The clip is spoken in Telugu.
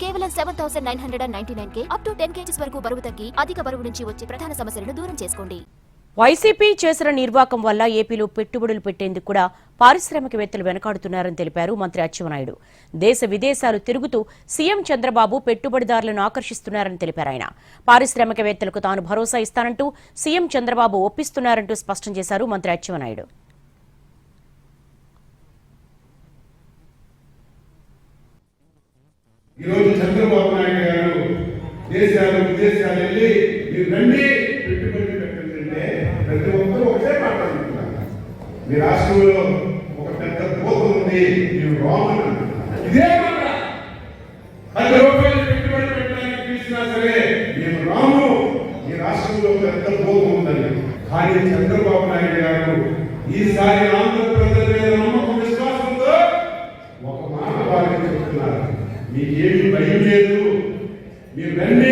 కేవలం 7,999 అప్ టు 10 kgs వరకు బరువు తగ్గి అధిక బరువు నుంచి వచ్చే ప్రధాన సమస్యలను దూరం చేసుకోండి. వైసీపీ చేసిన నిర్వాకం వల్ల ఏపీలో పెట్టుబడులు పెట్టేందుకు కూడా పారిశ్రామికవేత్తలు వెనకాడుతున్నారని తెలిపారు మంత్రి అచ్చెన్నాయుడు. దేశ విదేశాలు తిరుగుతూ సీఎం చంద్రబాబు పెట్టుబడిదారులను ఆకర్షిస్తున్నారని తెలిపారు ఆయన. పారిశ్రామికవేత్తలకు తాను భరోసా ఇస్తానంటూ సీఎం చంద్రబాబు ఒప్పిస్తున్నారంటూ స్పష్టం చేశారు మంత్రి అచ్చెన్నాయుడు. ఈరోజు చంద్రబాబు నాయుడు గారు దేశాలు విదేశాలు వెళ్ళి మీరు రండి పెట్టుబడి పెట్టండి ప్రతి ఒక్కరూ ఒకటే మాట్లాడుతున్నారు. మీ రాష్ట్రంలో ఒక పెద్ద పోత ఉంది, మీరు రామన్ ఇదే మాట 10 రూపాయలు పెట్టుబడి పెట్టడానికి పిలిచినా సరే మేము రాము, ఈ రాష్ట్రంలో పెద్ద పోత ఉందని. కానీ చంద్రబాబు నాయుడు గారు ఈసారి ఆంధ్ర ప్రజల మీద నమ్మకం విశ్వాసంతో ఒక మాట వారికి చెప్తున్నారు, మీకేమి భయం లేదు, మీరు రండి